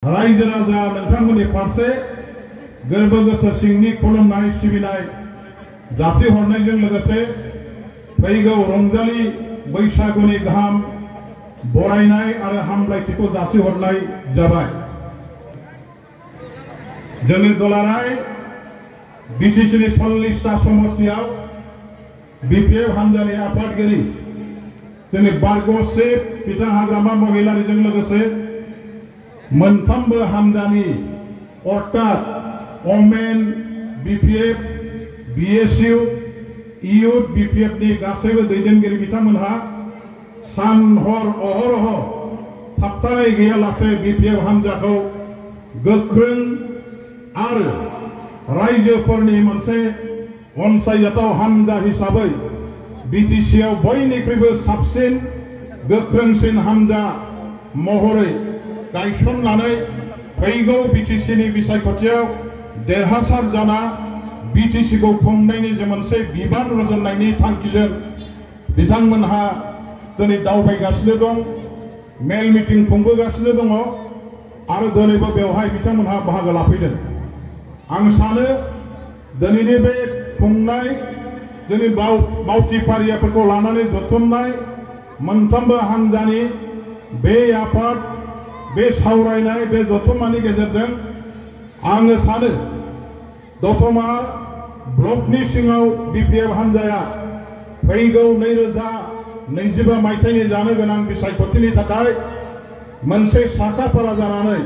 रायजो राजा नोंथांमोननि फारसे गोरबो गोसो सिंनि खुलुमनाय सिबिनाय जासिहरनायजों लोगोसे फैगौ रंजालि बैसागुनि गाहाम बरायनाय आरो हामलायथिखौ जासिहरनाय जाबाय। जोंनि दुलाराय बिटिसिनि 40टा समस्तियाव बिपिएफ हान्जानि आफादगिरि जोंनि बारग'से बिथां हाग्रामा महिलारिजों लोगोसे मोनफ्रोमबो हान्जानि अर्थात ओमेन बिपिएफ बिएसइउ इयुथ बिपिएफ नि गासैबो दैदेनगिरि बिथांमोनहा सान हर अहरह थाबथानाय गैयालासे बिपिएफ हान्जाखौ गोख्रों आरो रायजोफोरनि मोनसे अनसायजाथाव हान्जा हिसाबै बिटिसिआव बयनिख्रुइबो साबसिन गोख्रोंसिन हान्जा महरै गायसननानै फैगौ बिटिसिनि बिसायख'थियाव देरहासार जाना बिटिसिखौ खुंनायनि जे मोनसे बिबान रुजुननायनि थांखिजों बिथांमोनहा दिनै दावबायगासिनो दं, मेल मिटिं खुंबोगासिनो दङ आरो दिनैबो बेवहाय बिथांमोनहा बाहागो लाफैदों। आं सानो दिनैनि बे खुंनाय जोंनि मावथि फारियाफोरखौ लानानै जथुमनाय मोनफ्रोमबो हान्जानि बे आफाद बे सावरायनाय बे जथुम्मानि गेजेरजों आङो सानो दतमा ब्लकनि सिङाव बिपिएफ हान्जाया फैगौ 2025 मायथाइनि जानो गोनां बिसायख'थिनि थाखाय मोनसे साखाफारा जानानै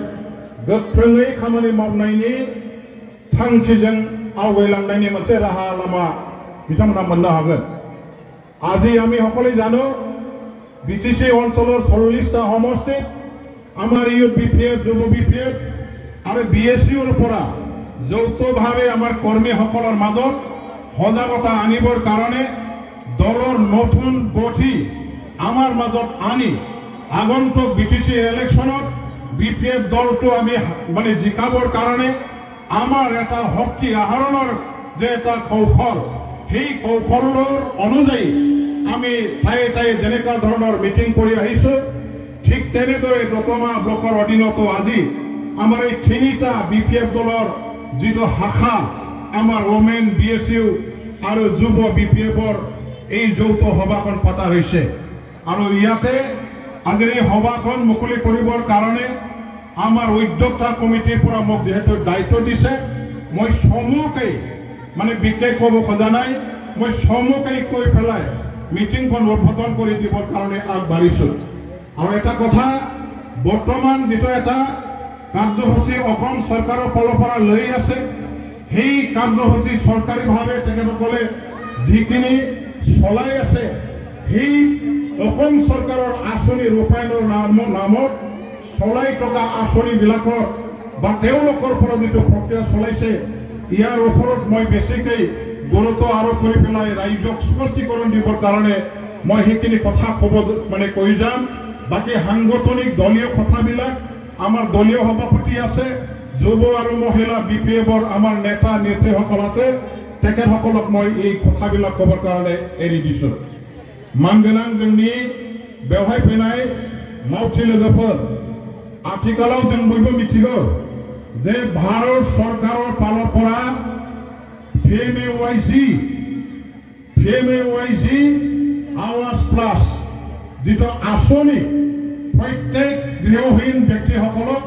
गोख्रोङै खामानि मावनायनि थांखिजों आवगायलांनायनि मोनसे राहा लामा बिथांमोना मोननो हागोन। আজি আমি সকলে জানো বিটিসি অঞ্চলের 40টা সমষ্টি আমার ইউথ বিপিএফ যুব বিপিএফ আর বিএসইউর পৰা যৌথভাৱে আমাৰ কৰ্মীসকলৰ মাজত সজাগতা আনিবৰ কাৰণে দলৰ নতুন গঠি আমাৰ মাজত আনি আগন্তুক বিটিসি ইলেকশ্যনত বিপিএফ দলটো আমি মানে জিকাবৰ কাৰণে আমাৰ এটা শক্তি আহৰণৰ যে এটা কৌশল সেই কৌশলৰ অনুযায়ী আমি ঠায়ে ঠায়ে যেনেকুৱা ধৰণৰ মিটিং কৰি আহিছো ঠিক তেনেদৰে দতমা ব্লকৰ অধীনতো আজি আমাৰ এই 3টা বিপিএফ দলৰ যিটো শাখা আমাৰ ওমেন বিএসইউ আৰু যুৱ বিপিএফৰ এই যৌথ সভাখন পতা হৈছে আৰু ইয়াতে আজিৰ এই সভাখন মুকলি কৰিবৰ কাৰণে আমাৰ উদ্যোক্তা কমিটিৰ পৰা মোক যেহেতু দায়িত্ব দিছে মই সমূহকে মানে বিশেষ ক'ব খোজা নাই, মই সমূহকে কৈ পেলাই মিটিংখন উদ্বোধন কৰি দিবৰ কাৰণে আগবাঢ়িছো। আৰু এটা কথা বৰ্তমান যেটো এটা কাৰ্যসূচী অসম চৰকাৰৰ ফালৰ পৰা লৈ আছে সেই কাৰ্যসূচী চৰকাৰীভাৱে তেখেতসকলে যিখিনি চলাই আছে সেই অসম চৰকাৰৰ আঁচনি ৰূপায়ণৰ নামত চলাই থকা আঁচনিবিলাকৰ বা তেওঁলোকৰ পৰা যিটো প্ৰক্ৰিয়া চলাইছে ইয়াৰ ওপৰত মই বেছিকৈ গুৰুত্ব আৰোপ কৰি পেলাই ৰাইজক স্পষ্টীকৰণ দিবৰ কাৰণে মই সেইখিনি কথা ক'ব মানে কৈ যাম। বাকি সাংগঠনিক দলীয় কথাবিলাক আমাৰ দলীয় সভাপতি আছে, যুৱ আৰু মহিলা বিপিএফৰ আমাৰ নেতা নেত্ৰীসকল আছে, তেখেতসকলক মই এই কথাবিলাক ক'বৰ কাৰণে এৰি দিছো। मानगोनां जोंनि बेवहाय फैनाय मावथि लोगोफोर आथिखालाव जों बयबो मिथिगौ जे भारत सरकारर फाলৰ পৰা PMAYG आवास प्लास जितो आसनी प्रत्येक गृहहीन व्यक्तिসকলক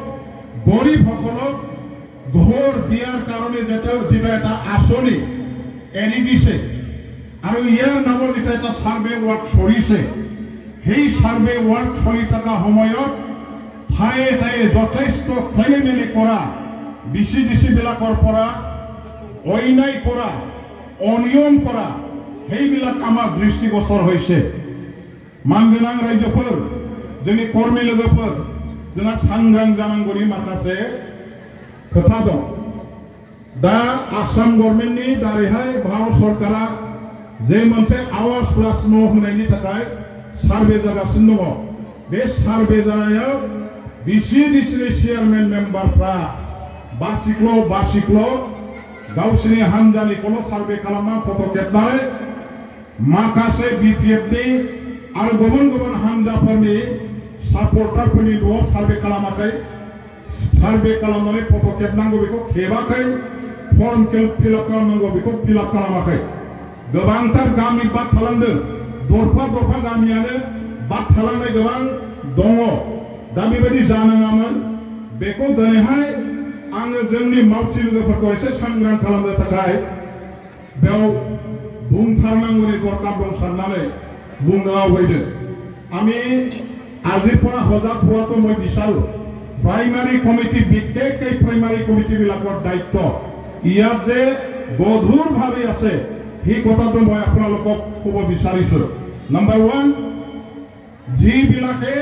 গৰিবসকলক ঘৰ দিয়াৰ কাৰণে যেটো এটা আসনি এৰি দিছে আৰু ইয়াৰ নামত এটা সাৰ্ভে ওয়াৰ্ক চলিছে। সেই সাৰ্ভে ওয়াৰ্ক চলি থকা সময়ত ঠায়ে ঠায়ে যথেষ্ট খেলিমেলি কৰা বিচিডিচি বিলাকৰ পৰা অন্যায় কৰা অনিয়ম কৰা সেইবিলাক আমাৰ দৃষ্টিগোচৰ হৈছে। मानगोनां रायजोफोर जोंनि कर्मी लोगोफोर जोंहा सांग्रां जानांगौनि माखासे खोथा दं। दा आसाम गभर्नमेन्टनि दारैहाय भारत सरकारा जे मोनसे आवास प्लास न' होनायनि थाखाय सार्भे जागासिनो दङ। बे सार्भे जानायाव बिसिडिसिनि चेयारमेन मेम्बारफ्रा बासिक्ल' गावसिनि हान्जानिखौल' सार्भे खालामना फट' खेबनानै माखासे बिपिएफनि आरो गुबुन गुबुन हान्जाफोरनि सापर्टारफोरनि न'आव सार्भे खालामाखै, सार्वे खालामनानै फट' खेबनांगौ बेखौ खेबाखै फर्म फिलआप खालामनांगौ बेखौ फिलआप खालामाखै गोबांथार गामि बाद खालामदों दरफा दरफा गामियानो बाद खालामनाय गोबां दङ दा बेबायदि जानाङामोन बेखौ दिनैहाय आङो जोंनि मावथि लोगोफोरखौ एसे सांग्रां खालामनो थाखाय बेयाव बुंथारनांगौनि दरकार दं साननानै बुंनो आवगायदों আমি আজিৰ পৰা সজাগ হোৱাটো মই বিচাৰোঁ প্ৰাইমাৰী কমিটি বিশেষকৈ প্ৰাইমাৰী কমিটিবিলাকৰ দায়িত্ব ইয়াত যে গধুৰভাৱে আছে সেই কথাটো মই আপোনালোকক ক'ব বিচাৰিছোঁ নম্বৰ 1 যিবিলাকে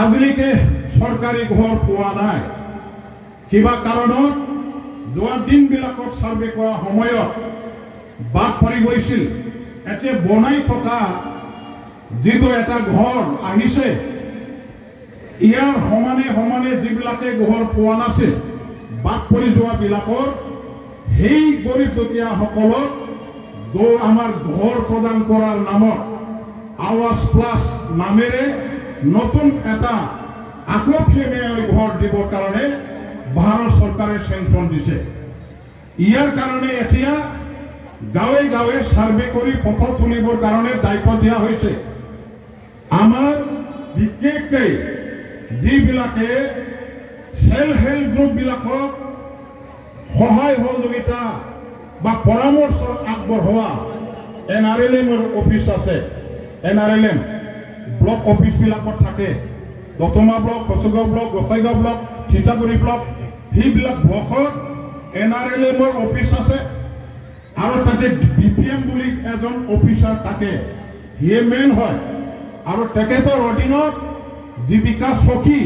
আজিলৈকে চৰকাৰী ঘৰ পোৱা নাই কিবা কাৰণত যোৱা দিনবিলাকত ছাৰ্ভে কৰা সময়ত বাদ পৰি গৈছিল এতিয়া বনাই থকা যিটো এটা ঘৰ আহিছে ইয়াৰ সমানে সমানে যিবিলাকে ঘৰ পোৱা নাছিল বাদ পৰি যোৱাবিলাকৰ সেই গৰীব দুখীয়াসকলক আমাৰ ঘৰ প্ৰদান কৰাৰ নামত আৱাজ প্লাছ নামেৰে নতুন এটা আকৰ্ষণীয় ঘৰ দিবৰ কাৰণে ভাৰত চৰকাৰে চেংচন দিছে ইয়াৰ কাৰণে এতিয়া গাঁৱে গাঁৱে সাৰ্ভে কৰি ফটো তুলিবৰ কাৰণে দায়িত্ব দিয়া হৈছে আমাৰ বিশেষকৈ যিবিলাকে সেল্ফ হেল্প গ্ৰুপবিলাকক সহায় সহযোগিতা বা পৰামৰ্শ আগবঢ়োৱা NRLMৰ অফিচ আছে NRLM ব্লক অফিচবিলাকত থাকে Dotma block Kachugaon block Gossaigaon block Thitaguri block সেইবিলাক ব্লকত NRLMৰ অফিচ আছে আৰু তাতে BPM বুলি এজন অফিচাৰ থাকে হিয়ে মেন হয় আৰু তেখেতৰ অধীনত জীৱিকা সখী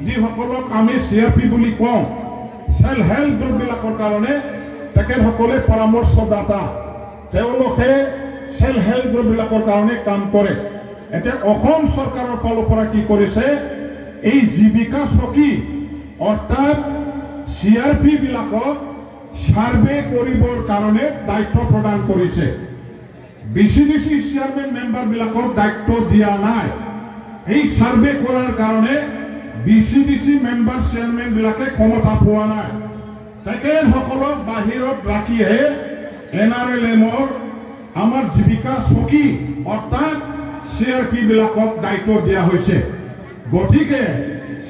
যিসকলক আমি CRP বুলি কওঁ সেল্ফ হেল্প গ্ৰুপবিলাকৰ কাৰণে তেখেতসকলে পৰামৰ্শদাতা তেওঁলোকে সেল্ফ হেল্প গ্ৰুপবিলাকৰ কাৰণে কাম কৰে এতিয়া অসম চৰকাৰৰ ফালৰ পৰা কি কৰিছে এই জীৱিকা সখী অৰ্থাৎ CRP বিলাকক সাৰ্ভে কৰিবৰ কাৰণে দায়িত্ব প্ৰদান কৰিছে BCDC চেয়াৰম্যান মেম্বাৰবিলাকক দায়িত্ব দিয়া নাই এই সাৰ্ভে কৰাৰ কাৰণে BCDC মেম্বাৰ চেয়াৰম্যান বিলাকে ক্ষমতা পোৱা নাই তেখেতসকলক বাহিৰত ৰাখিহে NRLMৰ আমাৰ জীৱিকা সখী অৰ্থাৎ CRP বিলাকক দায়িত্ব দিয়া হৈছে গতিকে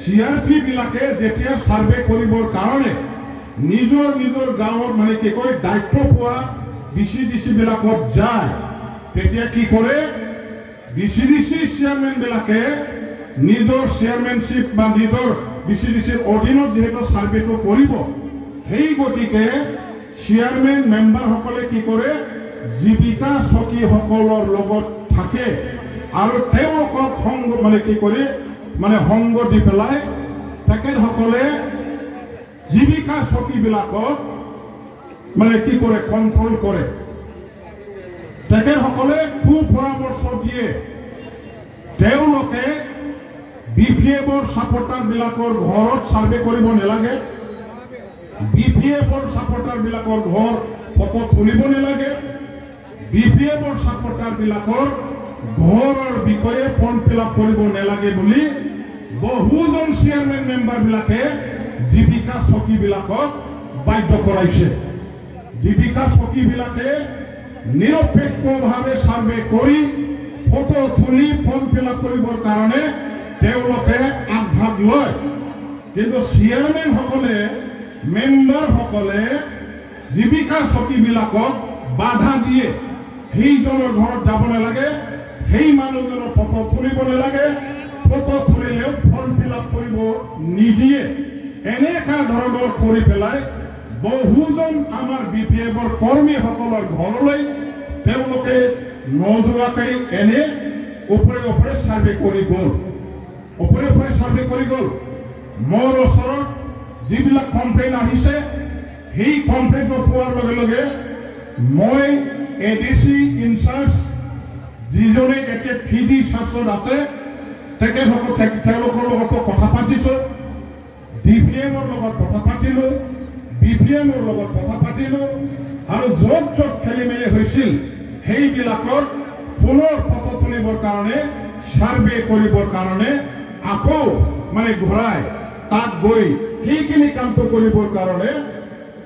CRP বিলাকে যেতিয়া সাৰ্ভে কৰিবৰ কাৰণে নিজৰ নিজৰ গাঁৱৰ মানে কি কয় দায়িত্ব পোৱা BCDC বিলাকত যায় তেতিয়া কি কৰে BCDC চেয়াৰম্যান বিলাকে নিজৰ চেয়াৰম্যানশিপ বা নিজৰ BCDCৰ অধীনত যেহেতু সাৰ্ভেটো কৰিব সেই গতিকে চেয়াৰম্যান মেম্বাৰসকলে কি কৰে জীৱিকা সখীসকলৰ লগত থাকে আৰু তেওঁলোকক সংগ মানে কি কৰে মানে সংগ দি পেলাই তেখেতসকলে জীৱিকা সখীবিলাকক মানে কি কৰে কন্ট্ৰোল কৰে তেখেতসকলে পৰামৰ্শ দিয়ে তেওঁলোকে BPFৰ সাপোৰ্টাৰবিলাকৰ ঘৰত সাৰ্ভে কৰিব নালাগে BPFৰ সাপোৰ্টাৰবিলাকৰ ঘৰ ফটো তুলিব নালাগে BPFৰ সাপোৰ্টাৰবিলাকৰ ঘৰৰ বিষয়ে ফৰ্ম ফিলআপ কৰিব নালাগে বুলি বহুজন চেয়াৰমেন মেম্বাৰবিলাকে জীৱিকা সখীবিলাকক বাধ্য কৰাইছে জীৱিকা সখীবিলাকে নিৰপেক্ষভাৱে সাৰ্ভে কৰি ফটো তুলি ফৰ্ম ফিলআপ কৰিবৰ কাৰণে তেওঁলোকে আগভাগ লয় কিন্তু চেয়াৰমেনসকলে মেম্বাৰসকলে জীৱিকা সখীবিলাকক বাধা দিয়ে সেইজনৰ ঘৰত যাব নালাগে সেই মানুহজনৰ ফটো তুলিব নালাগে ফটো তুলিলেও ফৰ্ম ফিলআপ কৰিব নিদিয়ে এনেকা ধৰণৰ কৰি পেলাই বহুজন আমাৰ BPFৰ কৰ্মীসকলৰ ঘৰলৈ তেওঁলোকে নযোৱাকৈ এনে ওপৰে ওপৰে সাৰ্ভে কৰি গ'ল ওপৰে ওপৰে সাৰ্ভে কৰি গ'ল মোৰ ওচৰত যিবিলাক কমপ্লেইন আহিছে সেই কমপ্লেইনটো পোৱাৰ লগে লগে মই ADC ইনচাৰ্জ যিজনে এতিয়া PD শাসন আছে তেওঁলোকৰ লগত কথা পাতিছোঁ DPMৰ লগত কথা পাতিলোঁ BPMৰ লগত কথা পাতিলোঁ আৰু য'ত য'ত খেলিমেলি হৈছিল সেইবিলাকৰ পুনৰ ফটো তুলিবৰ কাৰণে সাৰ্ভে কৰিবৰ কাৰণে আকৌ মানে ঘূৰাই তাত গৈ সেইখিনি কামটো কৰিবৰ কাৰণে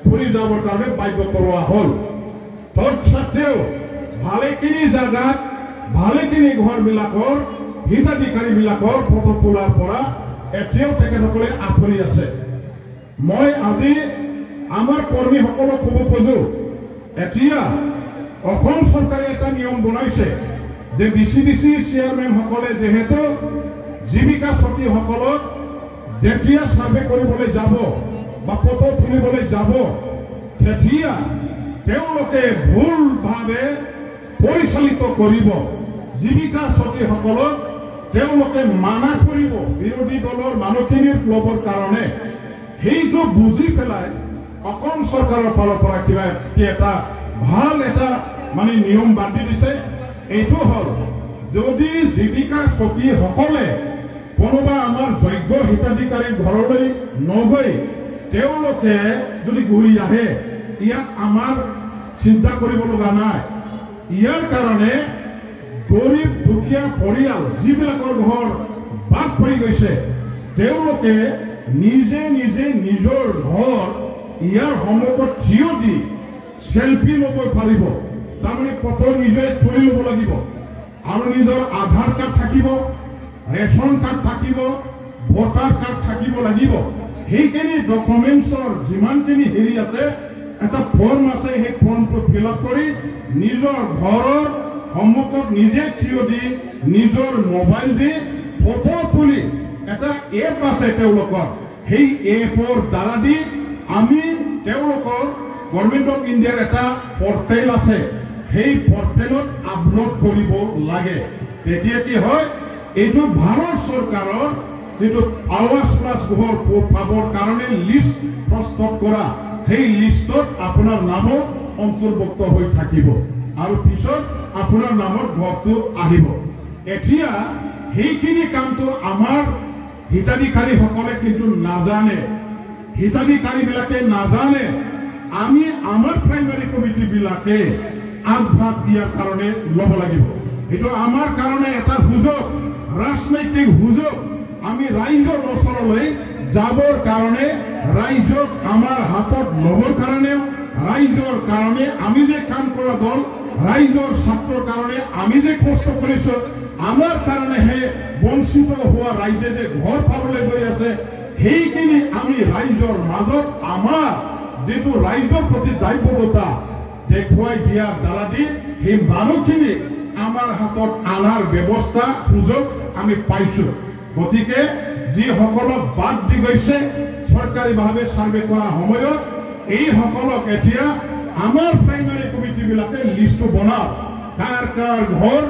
ফুৰি যাবৰ কাৰণে বাধ্য কৰোৱা হ'ল তৎসত্ত্বেও ভালেখিনি জাগাত ভালেখিনি ঘৰবিলাকৰ হিতাধিকাৰীবিলাকৰ ফটো তোলাৰ পৰা এতিয়াও তেখেতসকলে আঁতৰি আছে মই আজি আমাৰ কৰ্মীসকলক ক'ব খোজো এতিয়া অসম চৰকাৰে এটা নিয়ম বনাইছে যে ডিচিডিচি চেয়াৰমেনসকলে যিহেতু জীৱিকা সখীসকলক যেতিয়া সাৰ্ভে কৰিবলৈ যাব বা ফটো তুলিবলৈ যাব তেতিয়া তেওঁলোকে ভুলভাৱে পৰিচালিত কৰিব জীৱিকা সখীসকলক তেওঁলোকে মানা কৰিব বিৰোধী দলৰ মানুহখিনিৰ ল'বৰ কাৰণে সেইটো বুজি পেলাই অসম চৰকাৰৰ ফালৰ পৰা কিবা এটা ভাল এটা মানে নিয়ম বান্ধি দিছে এইটো হ'ল যদি জীৱিকা সখীসকলে কোনোবা আমাৰ যোগ্য হিতাধিকাৰীৰ ঘৰলৈ নগৈ তেওঁলোকে যদি ঘূৰি আহে ইয়াত আমাৰ চিন্তা কৰিব লগা নাই ইয়াৰ কাৰণে গৰীব দুখীয়া পৰিয়াল যিবিলাকৰ ঘৰ বাদ পৰি গৈছে তেওঁলোকে নিজে নিজে নিজৰ ঘৰ ইয়াৰ সন্মুখত থিয় দি সেলফি ল'ব পাৰিব তাৰমানে ফটো নিজে তুলি ল'ব লাগিব আৰু নিজৰ আধাৰ কাৰ্ড থাকিব ৰেচন কাৰ্ড থাকিব ভোটাৰ কাৰ্ড থাকিব লাগিব সেইখিনি ডকুমেণ্টছৰ যিমানখিনি হেৰি আছে এটা ফৰ্ম আছে সেই ফৰ্মটো ফিল আপ কৰি নিজৰ ঘৰৰ সন্মুখত নিজে থিয় দি নিজৰ মোবাইল দি ফটো তুলি এটা এপ আছে তেওঁলোকৰ সেই এপৰ দ্বাৰা দি আমি তেওঁলোকৰ গভৰ্ণমেণ্ট অফ ইণ্ডিয়াৰ এটা পৰ্টেল আছে সেই পৰ্টেলত আপলোড কৰিব লাগে তেতিয়া কি হয় এইটো ভাৰত চৰকাৰৰ যেটো আৱাস প্লাস ঘৰ পাবৰ কাৰণে লিষ্ট প্ৰস্তুত কৰা সেই লিষ্টত আপোনাৰ নাম অন্তৰ্ভুক্ত হৈ থাকিব আৰু পিছত আপোনাৰ নামত ঘৰটো আহিব এতিয়া সেইখিনি কামটো আমাৰ হিতাধিকাৰীসকলে কিন্তু নাজানে হিতাধিকাৰীবিলাকে নাজানে আমি আমাৰ প্ৰাইমাৰী কমিটিবিলাকে আগভাগ দিয়াৰ কাৰণে ল'ব লাগিব এইটো আমাৰ কাৰণে এটা সুযোগ ৰাজনৈতিক সুযোগ আমি ৰাইজৰ ওচৰলৈ যাবৰ কাৰণে ৰাইজক আমাৰ হাতত ল'বৰ কাৰণে ৰাইজৰ কাৰণে আমি যে কাম কৰা দল ৰাইজৰ স্বাৰ্থৰ কাৰণে আমি যে কষ্ট কৰিছো আমাৰ কাৰণেহে বঞ্চিত হোৱা ৰাইজে যে ঘৰ পাবলৈ গৈ আছে সেইখিনি আমি ৰাইজৰ মাজত আমাৰ যেটো ৰাইজৰ প্ৰতি দায়বদ্ধতা দেখুৱাই দিয়াৰ দ্বাৰা দি সেই মানুহখিনি আমাৰ হাতত আনাৰ ব্যৱস্থা সুযোগ আমি পাইছো গতিকে যিসকলক বাদ দি গৈছে চৰকাৰীভাৱে সাৰ্ভে কৰা সময়ত এই সকলক এতিয়া আমাৰ প্ৰাইমাৰী কমিটিবিলাকে লিষ্টটো বনাওক কাৰ কাৰ ঘৰ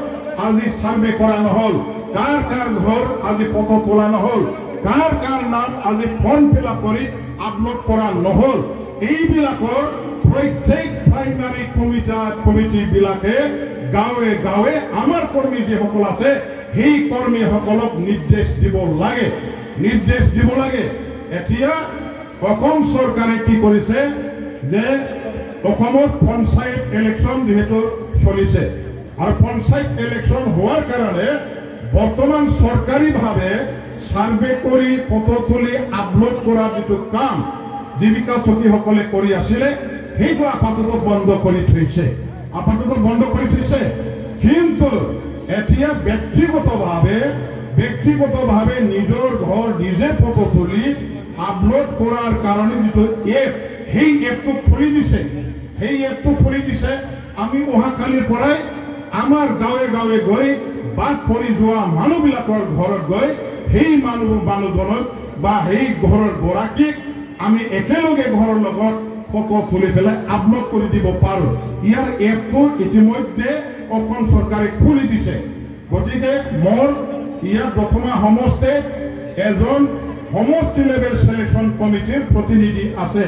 আজি সাৰ্ভে কৰা নহল কাৰ কাৰ ঘৰ আজি ফটো তোলা নহল কাৰ কাৰ নাম আজি ফৰ্ম ফিল আপ কৰি আপলোড কৰা নহল এইবিলাকৰ প্ৰত্যেক প্ৰাইমাৰী কমিটিবিলাকে গাঁৱে গাঁৱে আমাৰ কৰ্মী যিসকল আছে সেই কৰ্মীসকলক নিৰ্দেশ দিব লাগে এতিয়া অসম চৰকাৰে কি কৰিছে যে অসমত পঞ্চায়ত ইলেকশ্যন যেহেতু চলিছে আৰু পঞ্চায়ত ইলেকশ্যন হোৱাৰ কাৰণে বৰ্তমান চৰকাৰীভাৱে সাৰ্ভে কৰি ফটো তুলি আপলোড কৰা যেটো কাম জীৱিকা সখীসকলে কৰি আছিলে সেইটো আপাতত বন্ধ কৰি থৈছে কিন্তু এতিয়া ব্যক্তিগতভাৱে নিজৰ ঘৰ নিজে ফটো তুলি আপলোড কৰাৰ কাৰণে যেটো এপ সেই এপটো খুলি দিছে আমি অহাকালিৰ পৰাই আমাৰ গাঁৱে গাঁৱে গৈ বাদ পৰি যোৱা মানুহবিলাকৰ ঘৰত গৈ সেই মানুহজনক বা সেই ঘৰৰ গৰাকীক আমি একেলগে ঘৰৰ লগত ফটো তুলি পেলাই আপলোড কৰি দিব পাৰো ইয়াৰ এপটো ইতিমধ্যে অসম চৰকাৰে খুলি দিছে গতিকে মোৰ ইয়াৰ বৰ্তমান সমষ্টিত এজন সমষ্টি লেভেল সিলেকশন কমিটিৰ প্ৰতিনিধি আছে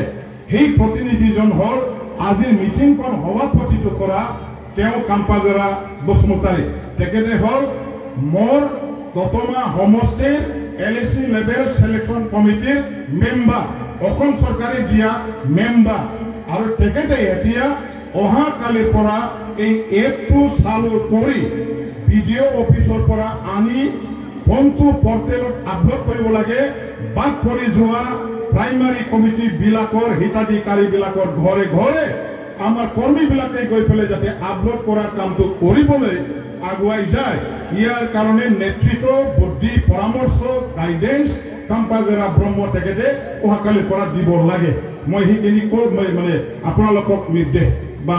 সেই প্ৰতিনিধিজন হ'ল আজিৰ মিটিংখন সভাপতিত্ব কৰা তেওঁ কাম্পাজৰা বসুমতাৰী তেখেতে হ'ল মোৰ বৰ্তমান সমষ্টিৰ এলএসি লেভেল সিলেকশন কমিটিৰ মেম্বাৰ অসম চৰকাৰে দিয়া মেম্বাৰ আৰু তেখেতে এতিয়া অহাকালিৰ পৰা এই এপটো চালু কৰি ভিডিঅ' অফিচৰ পৰা আনি ফোনটো পৰ্টেলত আপলোড কৰিব লাগে বাদ কৰি যোৱা প্ৰাইমাৰী কমিটি বিলাকৰ হিতাধিকাৰী বিলাকৰ ঘৰে ঘৰে আমাৰ কৰ্মী বিলাকে গৈ পেলাই যাতে আপলোড কৰাৰ কামটো কৰিবলৈ আগুৱাই যায় ইয়াৰ কাৰণে নেতৃত্ব বুদ্ধি পৰামৰ্শ গাইডেন্স কাম্পাগৰা ব্ৰহ্ম তেখেতে অহাকালিৰ পৰা দিব লাগে মই সেইখিনি মানে আপোনালোকক নিৰ্দেশ বা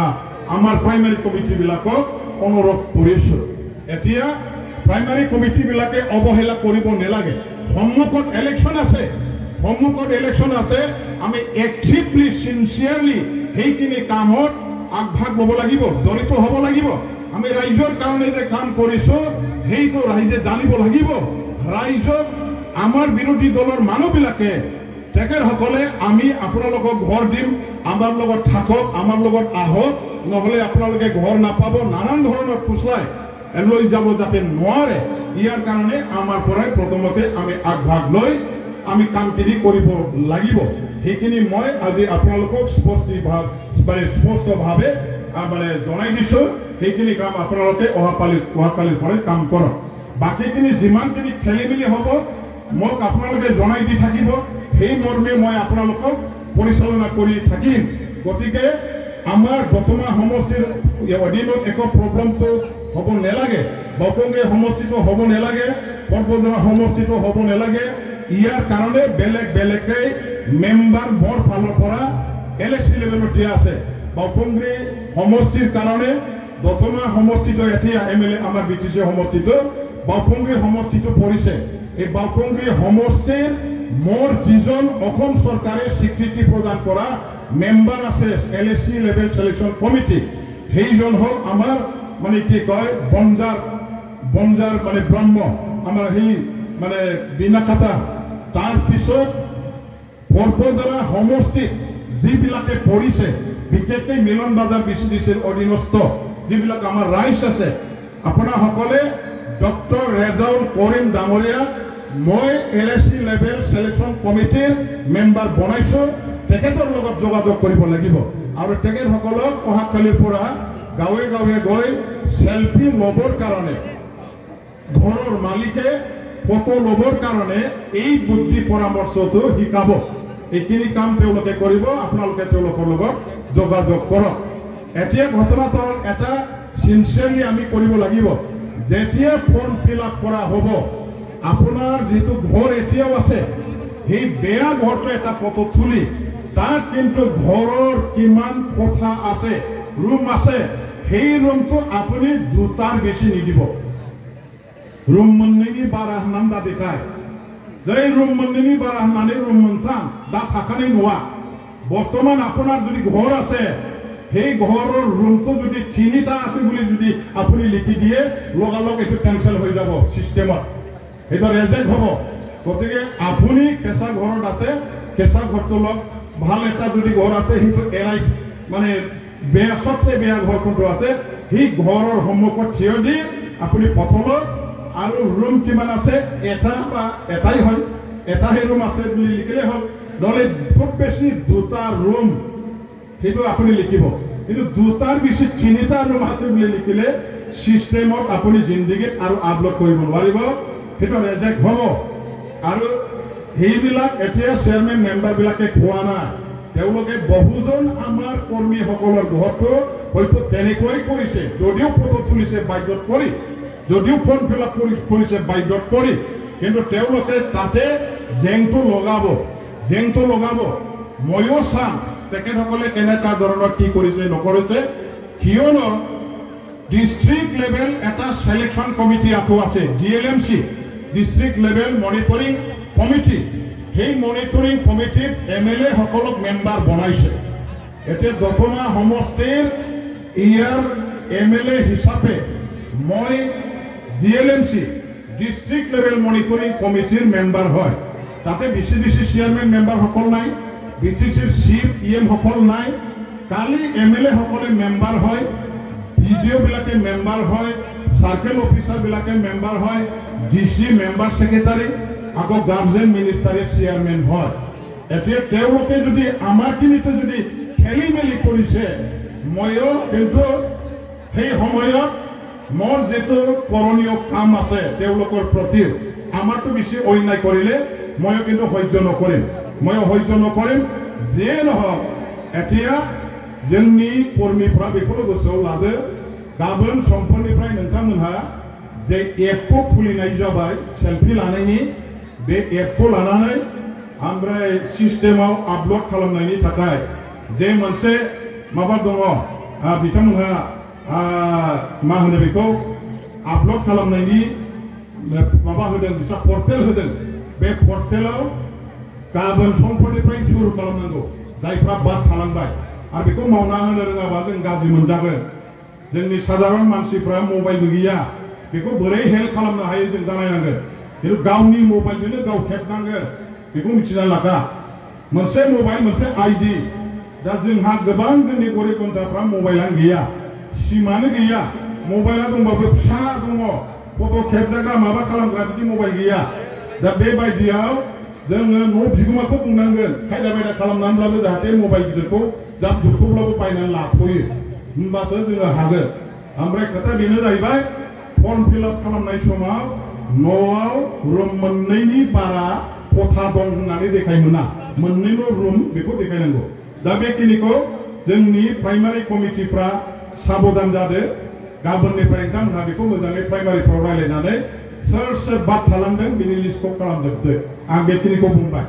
আমাৰ প্ৰাইমাৰী কমিটি বিলাকক অনুৰোধ কৰিছোঁ এতিয়া প্ৰাইমাৰী কমিটি বিলাকে অৱহেলা কৰিব নালাগে সন্মুখত ইলেকশ্যন আছে আমি এক্টিভলি সিনচিয়াৰলি সেইখিনি কামত আগভাগ ল'ব লাগিব জড়িত হ'ব লাগিব আমি ৰাইজৰ কাৰণে যে কাম কৰিছোঁ সেইটো ৰাইজে জানিব লাগিব ৰাইজক আমাৰ বিৰোধী দলৰ মানুহবিলাকে তেখেতসকলে আমি আপোনালোকক ঘৰ দিম আমাৰ লগত থাকক আমাৰ লগত আহক নহ'লে আপোনালোকে ঘৰ নাপাব নানান ধৰণৰ ফুচলাই লৈ যাব যাতে নোৱাৰে ইয়াৰ কাৰণে আমাৰ পৰাই প্ৰথমতে আমি আগভাগ লৈ আমি কামখিনি কৰিব লাগিব সেইখিনি মই আজি আপোনালোকক স্পষ্টভাৱে মানে জনাই দিছোঁ সেইখিনি কাম আপোনালোকে অহাকালিৰ পৰাই কাম কৰক বাকীখিনি যিমানখিনি খেলি মেলি হ'ব মোক আপোনালোকে জনাই দি থাকিব সেই মৰ্মে মই আপোনালোকক পৰিচালনা কৰি থাকিম গতিকে আমাৰ বৰ্তমান সমষ্টিৰ অধীনত একো প্ৰব্লেমটো হ'ব নালাগে বকংগে সমষ্টিটো হ'ব নালাগে পৰ্বতজৰা সমষ্টিটো হ'ব নালাগে ইয়াৰ কাৰণে বেলেগকৈ মেম্বাৰ মোৰ ফালৰ পৰা LSC লেভেলত দিয়া আছে বকংগে সমষ্টিৰ কাৰণে বৰ্তমান সমষ্টিটো এতিয়া MLA আমাৰ BTC সমষ্টিটো বকংগে সমষ্টিটো পৰিছে এই বকংগে সমষ্টিৰ মোৰ যিজন অসম চৰকাৰে স্বীকৃতি প্ৰদান কৰা মেম্বাৰ আছে LSC লেভেল সিলেকশন কমিটি সেইজন হ'ল আমাৰ মানে কি কয় বঞ্জাৰ মানে ব্ৰহ্ম আমাৰ সেই মানে বিনাকাটা তাৰ পিছত পৰ্বতজৰা সমষ্টিত যিবিলাকে পৰিছে বিশেষকৈ মিলন বাজাৰ BCDCৰ অধীনস্থ যিবিলাক আমাৰ ৰাইজ আছে আপোনাসকলে ডক্টৰ ৰেজাউল কৰিম ডাঙৰীয়া মই LSC লেভেল সিলেকশন কমিটিৰ মেম্বাৰ বনাইছোঁ তেখেতৰ লগত যোগাযোগ কৰিব লাগিব আৰু তেখেতসকলক অহাকালিৰ পৰা গাঁৱে গাঁৱে গৈ সেলফি ল'বৰ কাৰণে ঘৰৰ মালিকে ফটো ল'বৰ কাৰণে এই বুদ্ধি পৰামৰ্শটো শিকাব এইখিনি কাম তেওঁলোকে কৰিব আপোনালোকে তেওঁলোকৰ লগত যোগাযোগ কৰক এতিয়া ঘটনাটো এটা সিনচিয়াৰলি আমি কৰিব লাগিব যেতিয়া ফৰ্ম ফিল আপ কৰা হ'ব আপোনাৰ যিটো ঘৰ এতিয়াও আছে সেই বেয়া ঘৰটো এটা ফটো তুলি তাত কিন্তু ঘৰৰ কিমান কোঠা আছে ৰুম আছে সেই ৰুমটো আপুনি দুটাৰ বেছি নিদিব ৰুম মন্দিনি বাৰাহ নামদা দেখায় যে ৰুম মন্দিনি বাৰাহ মানে ৰুম মনসান দা থাকানি নোৱা বৰ্তমান আপোনাৰ যদি ঘৰ আছে সেই ঘৰৰ ৰুমটো যদি তিনিটা আছে বুলি যদি আপুনি লিখি দিয়ে লগালগ এইটো কেনচেল হৈ যাব সিস্টেমত এটা ৰেজেক্ট হ'ব গতিকে আপুনি কেঁচা ঘৰত আছে কেঁচা ঘৰটো লগ ভাল এটা যদি ঘৰ আছে সেইটো এৰাই মানে বেয়া সবচে বেয়া ঘৰ কোনটো আছে সেই ঘৰৰ সন্মুখত থিয় দি আপুনি প্ৰথমত আৰু ৰুম কিমান আছে এটা বা এটাই হয় এটাহে ৰুম আছে বুলি লিখিলে হ'ল নহ'লে খুব বেছি দুটা ৰুম সেইটো আপুনি লিখিব কিন্তু দুটাৰ বেছি তিনিটা ৰুম আছে বুলি লিখিলে সিস্টেমত আপুনি জিন্দগীত আৰু আপলোড কৰিব নোৱাৰিব সেইটো ৰেজেক্ট হ'ব আৰু সেইবিলাক এতিয়া চেয়াৰমেন মেম্বাৰবিলাকে খোৱা নাই তেওঁলোকে বহুজন আমাৰ কৰ্মীসকলৰ ঘৰটো হয়তো তেনেকৈ কৰিছে যদিও ফটো তুলিছে বাধ্যত কৰি যদিও ফৰ্ম ফিল আপ কৰিছে বাধ্যত কৰি কিন্তু তেওঁলোকে তাতে জেংটো লগাব ময়ো চাম তেখেতসকলে কেনেকুৱা ধৰণৰ কি কৰিছে নকৰিছে কিয়নো ডিষ্ট্ৰিক্ট লেভেল এটা সিলেকশন কমিটি আকৌ আছে DLMC district level monitoring committee সেই মনিটৰিং কমিটিত MLA সকলক মেম্বাৰ বনাইছে এতিয়া দফমা সমষ্টিৰ ইয়াৰ MLA হিচাপে মই DLMC ডিষ্ট্ৰিক্ট লেভেল মনিটৰিং কমিটিৰ মেম্বাৰ হয় তাতে BCDC চেয়াৰমেন মেম্বাৰ সকল নাই BTCৰ চিফ EM সকল নাই কালি MLA সকলে মেম্বাৰ হয় ভিডিঅ' বিলাকে মেম্বাৰ হয় সাৰ্কেল অফিচাৰ বিলাকে মেম্বাৰ হয় DC মেম্বাৰ সেক্ৰেটাৰী আকৌ গাৰ্জেন মিনিষ্টাৰে চেয়াৰমেন হয় এতিয়া তেওঁলোকে যদি আমাৰখিনিতে যদি খেলি মেলি কৰিছে ময়ো কিন্তু সেই সময়ত মোৰ যেটো কৰণীয় কাম আছে তেওঁলোকৰ প্ৰতি আমাৰটো বেছি অন্যায় কৰিলে ময়ো কিন্তু সহ্য নকৰিম যে নহওক এতিয়া जोंनि কর্মীफ्रा बेखौनो गोसोआव लादो गाबोन समफोरनिफ्राय नोंथांमोनहा जे एपखौ खुलिनाय जाबाय सेलफि लानायनि बे एपखौ लानानै ओमफ्राय सिस्टेमाव आपल'ड खालामनायनि थाखाय जे मोनसे माबा दङ बिथांमोनहा मा होनो बेखौ आपल'ड खालामनायनि माबा होदों बिसा पर्टेल होदों बे पर्टेलाव गाबोन समफोरनिफ्राय सुरु खालामनांगौ जायफ्रा बाद थालांबाय आरो बेखौ मावना होनो रोङाबा जों गाज्रि मोनजागोन जोंनि साधारन मानसिफ्रा मबाइलबो गैया बेखौ बोरै हेल्प खालामनो हायो जों दानायनांगोन खिन्थु गावनि मबाइलजोंनो गाव खेबनांगोन बेखौ मिथिना लाखा मोनसे मबाइल मोनसे आइडि दा जोंहा गोबां जोंनि गरिब गुन्द्राफ्रा मबाइलानो गैया सिमानो गैया मबाइला दंबाबो फिसा दङ फट' खेबजाग्रा माबा खालामग्रा बिदि मबाइल गैया दा बेबायदियाव जोङो न' बिगोमाखौ बुंनांगोन खायदा बायदा खालामनानैब्लाबो जाहाथे मबाइल गिदिरखौ जामजुखौब्लाबो बायनानै लाथ'यो होमबासो जोङो हागोन ओमफ्राय खोथा बेनो जाहैबाय फर्म फिलआप खालामनाय समाव न'आव रुम मोननैनि बारा खथा दं होननानै देखाय मोना मोननैल' रुम बेखौ देखायनांगौ दा बेखिनिखौ जोंनि प्राइमारि कमिटिफ्रा साबधान जादो गाबोननिफ्राय नोंथांमोनहा बेखौ मोजाङै प्राइमारिफ्राव रायज्लायनानै सोर सोर बाद थालांदों बिनि लिस्टखौ खालामजोबदो आं बेखिनिखौ बुंबाय